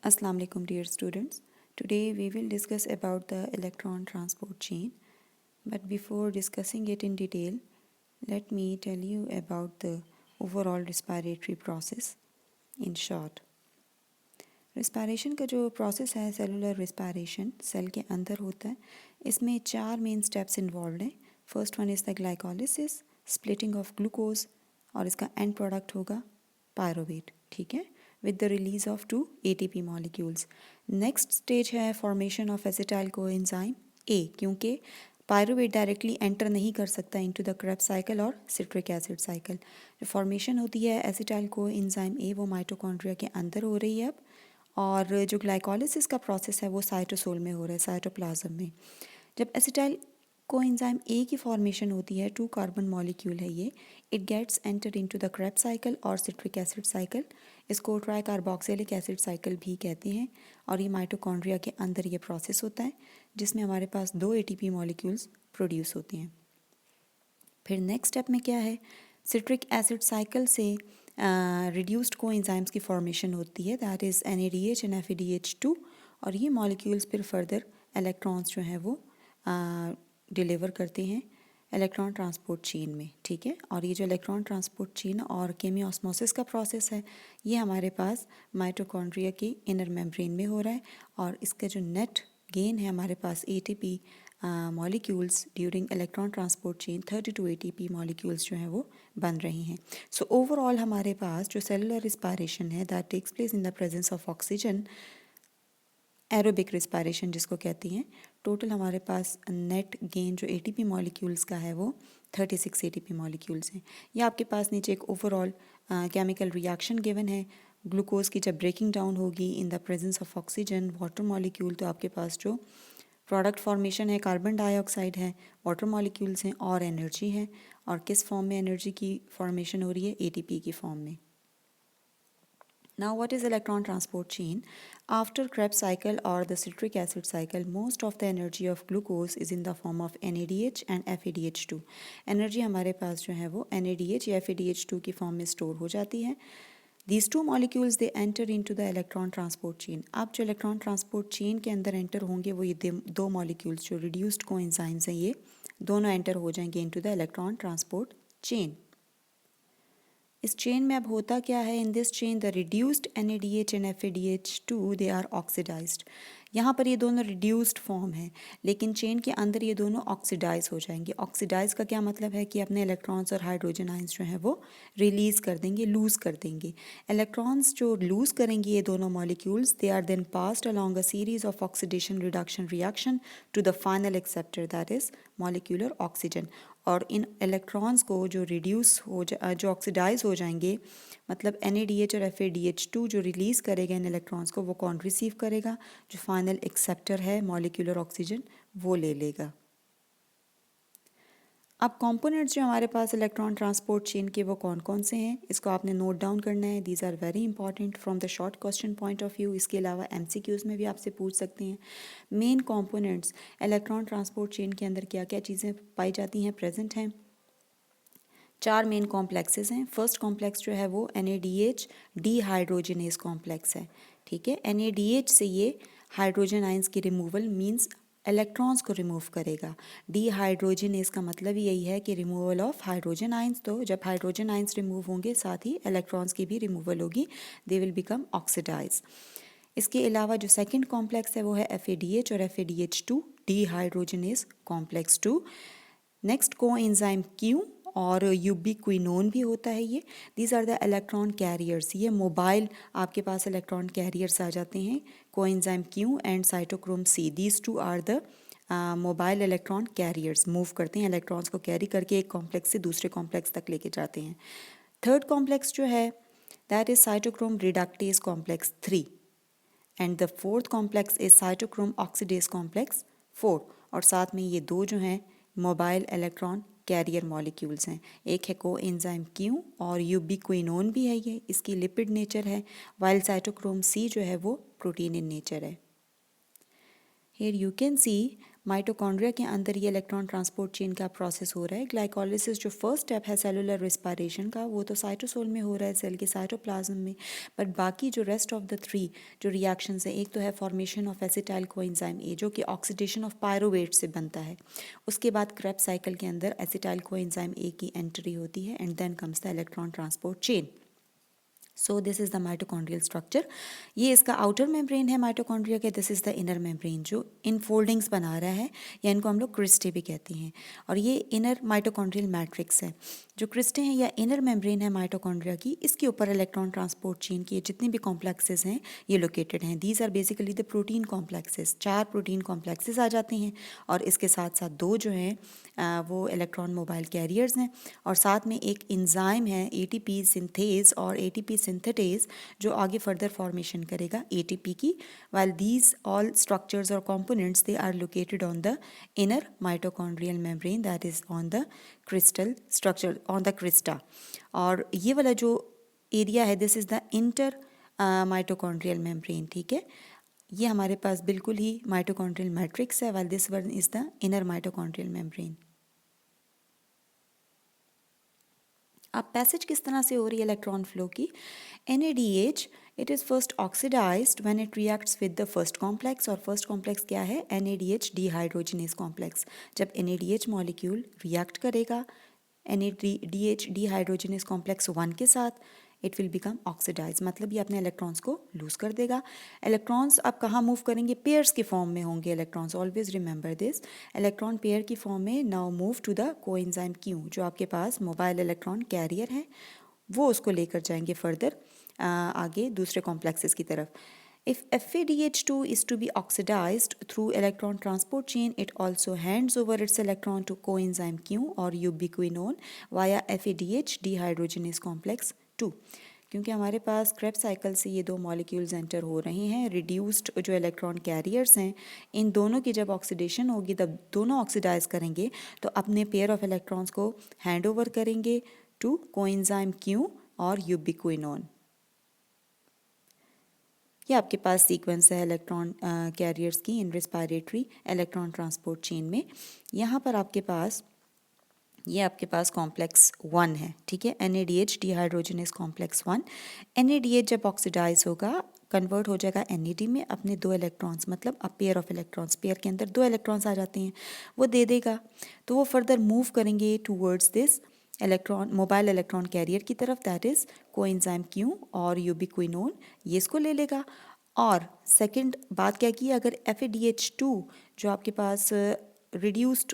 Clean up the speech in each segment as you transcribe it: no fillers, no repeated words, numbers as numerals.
Assalamu alaikum dear students. Today we will discuss about the electron transport chain. But before discussing it in detail, let me tell you about the overall respiratory process in short. Respiration का जो process है cellular respiration cell के अंदर होता है. इसमें 4 main steps involved हैं. First one is the glycolysis, splitting of glucose और इसका end product होगा pyruvate. ठीक है, with the release of 2 ATP molecules. Next stage है formation of acetyl coenzyme A, क्योंकि पायरुवेट डायरेक्टली एंटर नहीं कर सकता इनटू द क्रेब्स साइकिल और सिट्रिक एसिड साइकिल. जो फॉर्मेशन होती है एसिटाइल कोएंजाइम ए वो माइटोकॉन्ड्रिया के अंदर हो रही है अब, और जो ग्लाइकोलिसिस का प्रोसेस है वो साइटोसोल में हो रहा है, साइटोप्लाज्म में. जब एसिटाइल कोएंजाइम ए की फॉर्मेशन होती है 2 कार्बन मॉलिक्यूल है ये, it gets enter into the Krebs cycle और सिट्रिक एसिड साइकिल. इसको ट्राई कार्बोक्सिलिक एसिड साइकिल भी कहते हैं. और ये माइटोकॉन्ड्रिया के अंदर ये प्रोसेस होता है जिसमें हमारे पास 2 एटीपी मॉलिक्यूल्स प्रोड्यूस होते हैं. फिर नेक्स्ट स्टेप में क्या है, सिट्रिक एसिड साइकिल से रिड्यूस्ड कोएंजाइम्स की फॉर्मेशन होती है, that is NADH and FADH2. और ये मॉलिक्यूल्स फिर फर्दर इलेक्ट्रॉन्स जो हैं वो डिलीवर करते हैं इलेक्ट्रॉन ट्रांसपोर्ट चेन में. ठीक है, और ये जो इलेक्ट्रॉन ट्रांसपोर्ट चेन और केमियोस्मोसिस का प्रोसेस है ये हमारे पास माइटोकॉन्ड्रिया के इनर मेम्ब्रेन में हो रहा है. और इसका जो नेट गेन है हमारे पास ATP molecules during electron transport chain 32 ATP molecules जो हैं वो बन रही हैं. सो ओवरऑल हमारे पास जो सेलुलर रिस्पायरेशन है that takes place in the presence of oxygen, aerobic respiration जिसको कहती हैं. टोटल हमारे पास नेट गेन जो ATP मॉलिक्यूल्स का है वो 36 ATP मॉलिक्यूल्स हैं. ये आपके पास नीचे एक ओवरऑल केमिकल रिएक्शन गिवन है. ग्लूकोज की जब ब्रेकिंग डाउन होगी इन the presence of oxygen water molecule, तो आपके पास जो प्रोडक्ट फॉर्मेशन है कार्बन डाइऑक्साइड है, वाटर मॉलिक्यूल्स हैं और एनर्जी है. और किस फॉर्म में एनर्जी की फॉर्मेशन हो रही है, ATP की फॉर्म में. Now what is electron transport chain? After Krebs cycle or the citric acid cycle, most of the energy of glucose is in the form of NADH and FADH2. Energy हमारे पास जो है वो NADH या FADH2 की form में store हो जाती है. These two molecules they enter into the electron transport chain. अब जो electron transport chain के अंदर एंटर होंगे वो ये दो molecules जो reduced coenzymes हैं ये दोनों एंटर हो जाएंगे into the electron transport chain. इस चेन में अब होता क्या है, in this chain the reduced NADH and FADH2 they are oxidised. यहाँ पर ये दोनों रिड्यूस्ड फॉर्म है, लेकिन चेन के अंदर ये दोनों ऑक्सीडाइज हो जाएंगे. ऑक्सीडाइज का क्या मतलब है कि अपने इलेक्ट्रॉन्स और हाइड्रोजन आइंस जो हैं वो रिलीज़ कर देंगे, लूज़ कर देंगे. इलेक्ट्रॉन्स जो लूज़ करेंगे ये दोनों molecules, they are then passed along a series of oxidation reduction reaction to the final acceptor that is molecular oxygen. और इन इलेक्ट्रॉन्स को जो रिड्यूस हो जो ऑक्सीडाइज हो जाएंगे, मतलब NADH और FADH2 जो रिलीज़ करेगा इन इलेक्ट्रॉन्स को वो कौन रिसीव करेगा, जो फाइनल एक्सेप्टर है मॉलिक्यूलर ऑक्सीजन वो ले लेगा. अब कंपोनेंट्स जो हमारे पास इलेक्ट्रॉन ट्रांसपोर्ट चेन के वो कौन कौन से हैं, इसको आपने नोट डाउन करना है. These are very important from the short question point of view. इसके अलावा MCQs में भी आपसे पूछ सकते हैं. Main components electron transport chain के अंदर क्या क्या चीज़ें पाई जाती हैं, प्रेजेंट हैं. 4 मेन कॉम्प्लेक्सेस हैं. फर्स्ट कॉम्प्लेक्स जो है वो NADH डीहाइड्रोजनेस कॉम्प्लेक्स है. ठीक है, NADH से ये हाइड्रोजन आइंस की रिमूवल मींस इलेक्ट्रॉन्स को रिमूव करेगा. डीहाइड्रोजनेस का मतलब यही है कि रिमूवल ऑफ हाइड्रोजन आइंस. तो जब हाइड्रोजन आइंस रिमूव होंगे साथ ही इलेक्ट्रॉन्स की भी रिमूवल होगी, दे विल बिकम ऑक्सीडाइज. इसके अलावा जो सेकंड कॉम्प्लेक्स है वो है FADH और FADH2 dehydrogenase complex 2. Next coenzyme Q और यूबिक्विनोन भी होता है ये. These are the electron carriers. ये मोबाइल आपके पास इलेक्ट्रॉन कैरियर्स आ जाते हैं. Coenzyme Q and cytochrome C, these two are the mobile electron carriers. Move करते हैं इलेक्ट्रॉन्स को, कैरी करके एक कॉम्प्लेक्स से दूसरे कॉम्प्लेक्स तक लेके जाते हैं. थर्ड कॉम्प्लेक्स जो है that is cytochrome reductase complex 3 and the fourth complex is cytochrome oxidase complex 4. और साथ में ये दो जो हैं मोबाइल इलेक्ट्रॉन कैरियर मॉलिक्यूल्स हैं. एक है कोएंजाइम Q और यूबिक्विनोन भी है ये, इसकी लिपिड नेचर है, वाइल साइटोक्रोम C जो है वो प्रोटीन इन नेचर है. Here you can see mitochondria के अंदर ये इलेक्ट्रॉन ट्रांसपोर्ट चेन का प्रोसेस हो रहा है। ग्लाइकोलिसिस जो फर्स्ट स्टेप है सेलुलर रिस्पायरेशन का, वो तो साइटोसोल में हो रहा है, सेल के साइटोप्लाज्म में। बट बाकी जो रेस्ट ऑफ द 3 जो रिएक्शंस हैं, एक तो है formation of acetyl coenzyme A जो कि ऑक्सीडेशन ऑफ पायरोवेट से बनता है। उसके बाद क्रेब्स साइकिल के अंदर एसिटाइल कोएंजाइम ए की एंट्री होती है and then comes the electron transport chain. So this is the mitochondrial structure. ये इसका आउटर मेम्ब्रेन है माइटोकॉन्ड्रिया के, this is the inner membrane जो इन फोल्डिंग्स बना रहा है, या इनको हम लोग क्रिस्टे भी कहते हैं। और ये इनर माइटोकॉन्ड्रियल मैट्रिक्स है। जो क्रिस्टे हैं या इनर मेम्ब्रेन है माइटोकॉन्ड्रिया की, इसके ऊपर इलेक्ट्रॉन ट्रांसपोर्ट चेन की जितनी भी कॉम्प्लेक्सेस हैं ये लोकेटेड हैं। These are basically the protein complexes. 4 protein complexes आ जाते हैं और इसके साथ साथ 2 जो हैं वो इलेक्ट्रॉन मोबाइल कैरियर्स हैं, और साथ में एक एंजाइम है एटीपी सिंथेज और एटीपी सिंथेटेज जो आगे फर्दर फॉर्मेशन करेगा एटीपी की। while these all structures or components they are located on the inner mitochondrial membrane, that is on the crystal structure, on the crista. और ये वाला जो एरिया है this is the inter mitochondrial membrane. ठीक है, ये हमारे पास बिल्कुल ही माइटोकॉन्ड्रियल मैट्रिक्स है, while this one is the inner mitochondrial membrane. अब पैसेज किस तरह से हो रही है इलेक्ट्रॉन फ्लो की? NADH it is first oxidised when it reacts with the first complex, और फर्स्ट कॉम्प्लेक्स क्या है? NADH dehydrogenase complex. जब NADH मॉलिक्यूल रिएक्ट करेगा NADH डिहाइड्रोजनेस कॉम्प्लेक्स 1 के साथ, इट विल बिकम ऑक्सीडाइज, मतलब ये अपने इलेक्ट्रॉन्स को लूज कर देगा। इलेक्ट्रॉन्स अब कहाँ मूव करेंगे? पेयर्स की फॉर्म में होंगे electrons, always remember this. Electron pair की फॉर्म में now move to the coenzyme Q, जो आपके पास मोबाइल इलेक्ट्रॉन कैरियर है, वो उसको लेकर जाएंगे फर्दर आगे दूसरे कॉम्प्लेक्सेस की तरफ। If FADH2 is to be oxidized through electron transport chain, it also hands over its electron to coenzyme Q or ubiquinone via FADH dehydrogenase complex 2. क्योंकि हमारे पास क्रेब्स साइकिल से ये 2 मॉलिक्यूल्स एंटर हो रहे हैं, रिड्यूस्ड जो इलेक्ट्रॉन कैरियर्स हैं, इन दोनों की जब ऑक्सीडेशन होगी तब दोनों ऑक्सीडाइज करेंगे तो अपने पेयर ऑफ इलेक्ट्रॉन्स को हैंड ओवर करेंगे टू कोएंजाइम Q और यूबिक्विनोन। ये आपके पास सीक्वेंस है इलेक्ट्रॉन कैरियर्स की इन रिस्पायरेटरी इलेक्ट्रॉन ट्रांसपोर्ट चेन में। यहाँ पर आपके पास ये आपके पास कॉम्प्लेक्स 1 है, ठीक है, NADH डिहाइड्रोजनेस कॉम्प्लेक्स 1। NADH जब ऑक्सीडाइज होगा कन्वर्ट हो जाएगा NAD में, अपने 2 इलेक्ट्रॉन्स, मतलब a pair of electrons, pair के अंदर 2 इलेक्ट्रॉन्स आ जाते हैं, वो दे देगा, तो वो फर्दर मूव करेंगे towards this electron mobile electron carrier की तरफ, दैट इज कोएंजाइम Q और यूबिक्विनोन, ये इसको ले लेगा। और सेकंड बात क्या की, अगर FADH2 जो आपके पास रिड्यूस्ड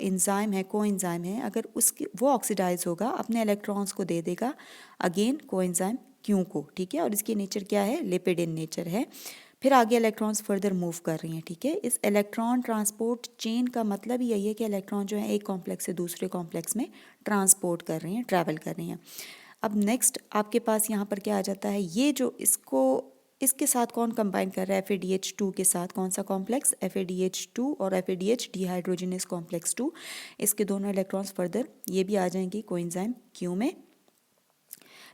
एंजाइम है, कोएंजाइम है, अगर उसकी वो ऑक्सीडाइज होगा अपने इलेक्ट्रॉन्स को दे देगा अगेन कोएंजाइम Q को, ठीक है, और इसकी नेचर क्या है? लिपिड इन नेचर है। फिर आगे इलेक्ट्रॉन्स फर्दर मूव कर रही हैं, ठीक है। इस इलेक्ट्रॉन ट्रांसपोर्ट चेन का मतलब ही यही है कि इलेक्ट्रॉन जो है एक कॉम्प्लेक्स से दूसरे कॉम्प्लेक्स में ट्रांसपोर्ट कर रही हैं, ट्रैवल कर रही हैं। अब नेक्स्ट आपके पास यहाँ पर क्या आ जाता है, ये जो इसको इसके साथ कौन कंबाइन कर रहा है? FADH2 के साथ कौन सा कॉम्प्लेक्स? FADH2 और FADH डिहाइड्रोजनेस कॉम्प्लेक्स 2, इसके दोनों इलेक्ट्रॉन्स फर्दर ये भी आ जाएंगे कोएंजाइम Q में।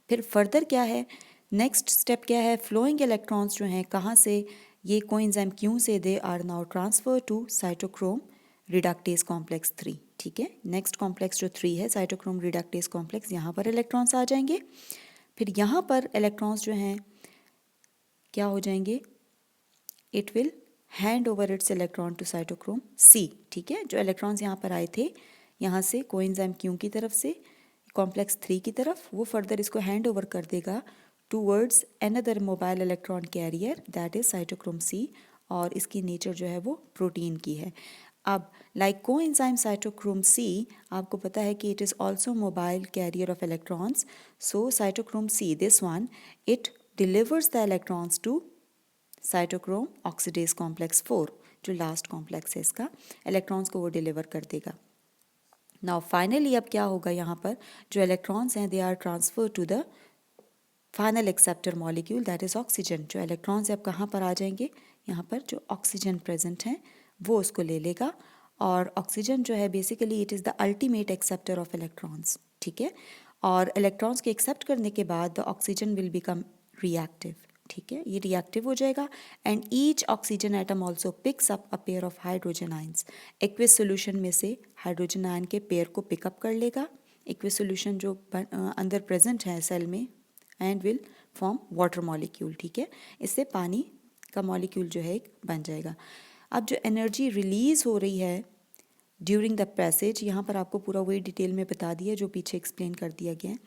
फिर फर्दर क्या है, नेक्स्ट स्टेप क्या है? फ्लोइंग इलेक्ट्रॉन्स जो हैं कहाँ से? ये कोएंजाइम Q से they are now transfer to cytochrome reductase complex 3, ठीक है। नेक्स्ट कॉम्प्लेक्स जो 3 है साइटोक्रोम रिडक्टेज कॉम्प्लेक्स, यहाँ पर इलेक्ट्रॉन्स आ जाएंगे। फिर यहाँ पर इलेक्ट्रॉन्स जो हैं क्या हो जाएंगे? It will hand over its electron to cytochrome C, ठीक है। जो इलेक्ट्रॉन्स यहाँ पर आए थे यहाँ से कोएंजाइम Q की तरफ से कॉम्प्लेक्स 3 की तरफ, वो फर्दर इसको हैंड ओवर कर देगा towards another mobile electron carrier that is cytochrome C, और इसकी नेचर जो है वो प्रोटीन की है। अब लाइक कोएंजाइम साइटोक्रोम C, आपको पता है कि it is also mobile carrier of electrons, so cytochrome C this one it delivers the electrons to cytochrome oxidase complex 4, जो लास्ट कॉम्प्लेक्स है इसका, इलेक्ट्रॉन्स को वो डिलीवर कर देगा। नाउ फाइनली अब क्या होगा, यहाँ पर जो इलेक्ट्रॉन्स हैं they are transfer to the final acceptor molecule that is oxygen. जो इलेक्ट्रॉन्स अब कहाँ पर आ जाएंगे, यहाँ पर जो ऑक्सीजन प्रेजेंट हैं वो उसको ले लेगा, और ऑक्सीजन जो है basically it is the ultimate acceptor of electrons, ठीक है। और इलेक्ट्रॉन्स के एक्सेप्ट करने के बाद the oxygen will become reactive, ठीक है, ये रिएक्टिव हो जाएगा and each oxygen atom also picks up a pair of hydrogen ions. Aqueous solution में से हाइड्रोजन आयन के पेयर को पिकअप कर लेगा, एक्विस सोल्यूशन जो अंदर प्रेजेंट है सेल में, and will form water molecule. ठीक है, इससे पानी का मॉलिक्यूल जो है एक बन जाएगा। अब जो एनर्जी रिलीज हो रही है ड्यूरिंग द पैसेज, यहाँ पर आपको पूरा वही डिटेल में बता दिया जो पीछे एक्सप्लेन कर दिया गया है।